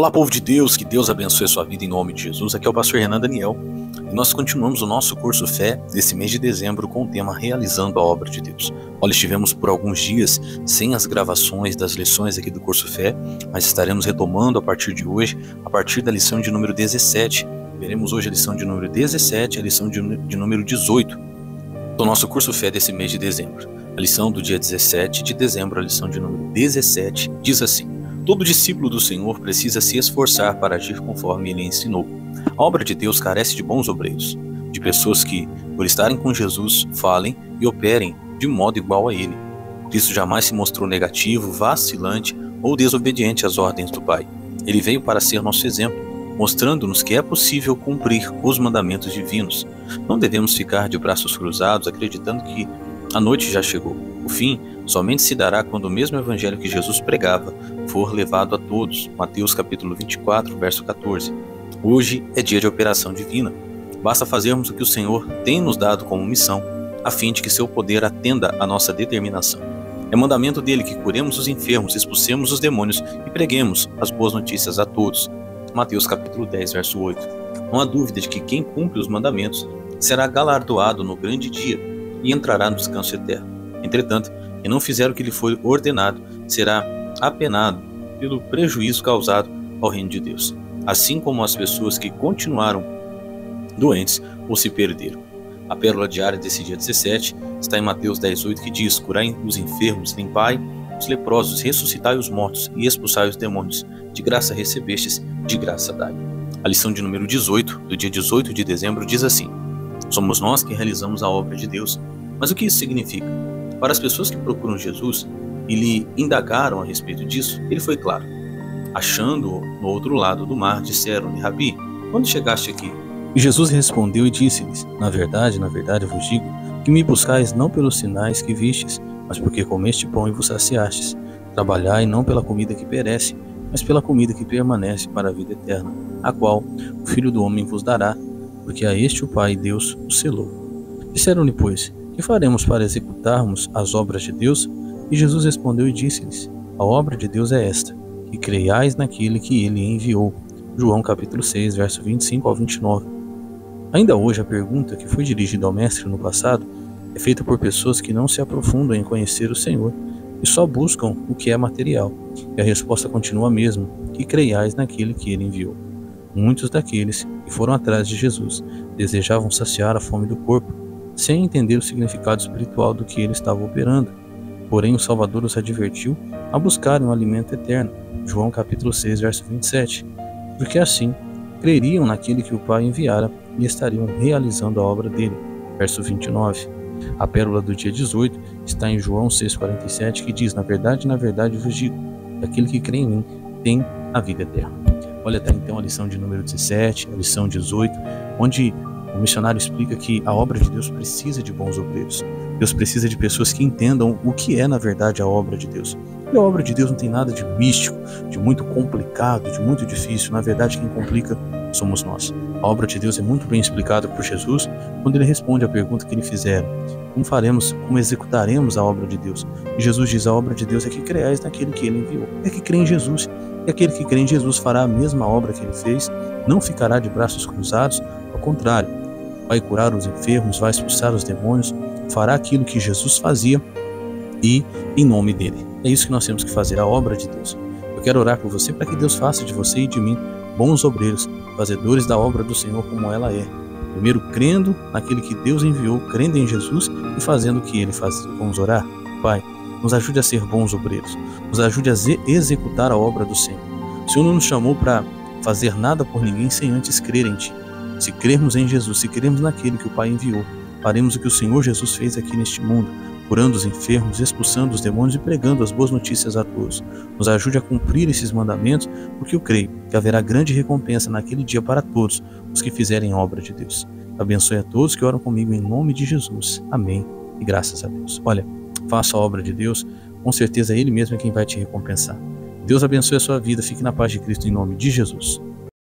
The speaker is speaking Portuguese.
Olá, povo de Deus, que Deus abençoe a sua vida em nome de Jesus. Aqui é o pastor Renan Daniel e nós continuamos o nosso curso Fé desse mês de dezembro com o tema Realizando a Obra de Deus. Olha, estivemos por alguns dias sem as gravações das lições aqui do curso Fé, mas estaremos retomando a partir de hoje, a partir da lição de número 17. Veremos hoje a lição de número 17 e a lição de número 18 do nosso curso Fé desse mês de dezembro. A lição do dia 17 de dezembro, a lição de número 17, diz assim: todo discípulo do Senhor precisa se esforçar para agir conforme ele ensinou. A obra de Deus carece de bons obreiros, de pessoas que, por estarem com Jesus, falem e operem de modo igual a ele. Cristo jamais se mostrou negativo, vacilante ou desobediente às ordens do Pai. Ele veio para ser nosso exemplo, mostrando-nos que é possível cumprir os mandamentos divinos. Não devemos ficar de braços cruzados, acreditando que a noite já chegou. O fim somente se dará quando o mesmo evangelho que Jesus pregava for levado a todos. Mateus capítulo 24, verso 14. Hoje é dia de operação divina. Basta fazermos o que o Senhor tem nos dado como missão, a fim de que seu poder atenda à nossa determinação. É mandamento dele que curemos os enfermos, expulsemos os demônios e preguemos as boas notícias a todos. Mateus capítulo 10, verso 8. Não há dúvida de que quem cumpre os mandamentos será galardoado no grande dia e entrará no descanso eterno. Entretanto, quem não fizer o que lhe foi ordenado será apenado pelo prejuízo causado ao reino de Deus, assim como as pessoas que continuaram doentes ou se perderam. A pérola diária desse dia 17 está em Mateus 10:8, que diz: curai os enfermos, limpai os leprosos, ressuscitai os mortos e expulsai os demônios. De graça recebestes, de graça dai. A lição de número 18, do dia 18 de dezembro, diz assim: somos nós que realizamos a obra de Deus. Mas o que isso significa? Para as pessoas que procuram Jesus e lhe indagaram a respeito disso, ele foi claro. Achando-o no outro lado do mar, disseram-lhe: Rabi, quando chegaste aqui? E Jesus respondeu e disse-lhes: na verdade vos digo, que me buscais não pelos sinais que vistes, mas porque comeste pão e vos saciastes. Trabalhai não pela comida que perece, mas pela comida que permanece para a vida eterna, a qual o Filho do Homem vos dará, porque a este o Pai Deus o selou. Disseram-lhe, pois, que faremos para executarmos as obras de Deus? E Jesus respondeu e disse-lhes: a obra de Deus é esta, que creiais naquele que ele enviou. João capítulo 6, verso 25 ao 29. Ainda hoje a pergunta que foi dirigida ao Mestre no passado é feita por pessoas que não se aprofundam em conhecer o Senhor e só buscam o que é material. E a resposta continua a mesma, que creiais naquele que ele enviou. Muitos daqueles que foram atrás de Jesus desejavam saciar a fome do corpo, sem entender o significado espiritual do que ele estava operando. Porém, o Salvador os advertiu a buscarem um alimento eterno. João capítulo 6, verso 27. Porque assim, creriam naquele que o Pai enviara e estariam realizando a obra dele. Verso 29. A pérola do dia 18 está em João 6,47, que diz: na verdade vos digo, aquele que crê em mim tem a vida eterna. Olha até então a lição de número 17, a lição 18, onde o missionário explica que a obra de Deus precisa de bons obreiros. Deus precisa de pessoas que entendam o que é, na verdade, a obra de Deus. E a obra de Deus não tem nada de místico, de muito complicado, de muito difícil. Na verdade, quem complica somos nós. A obra de Deus é muito bem explicada por Jesus quando ele responde à pergunta que lhe fizeram: como executaremos a obra de Deus? E Jesus diz: a obra de Deus é que creiais naquele que ele enviou. É que crê em Jesus. E aquele que crê em Jesus fará a mesma obra que ele fez, não ficará de braços cruzados, ao contrário, vai curar os enfermos, vai expulsar os demônios, fará aquilo que Jesus fazia e em nome dele. É isso que nós temos que fazer, a obra de Deus. Eu quero orar por você para que Deus faça de você e de mim bons obreiros, fazedores da obra do Senhor como ela é. Primeiro crendo naquele que Deus enviou, crendo em Jesus e fazendo o que ele fazia. Vamos orar? Pai, nos ajude a ser bons obreiros, nos ajude a executar a obra do Senhor. O Senhor não nos chamou para fazer nada por ninguém sem antes crer em Ti. Se crermos em Jesus, se crermos naquele que o Pai enviou, faremos o que o Senhor Jesus fez aqui neste mundo, curando os enfermos, expulsando os demônios e pregando as boas notícias a todos. Nos ajude a cumprir esses mandamentos, porque eu creio que haverá grande recompensa naquele dia para todos os que fizerem a obra de Deus. Abençoe a todos que oram comigo em nome de Jesus. Amém e graças a Deus. Olha, faça a obra de Deus, com certeza Ele mesmo é quem vai te recompensar. Deus abençoe a sua vida, fique na paz de Cristo em nome de Jesus.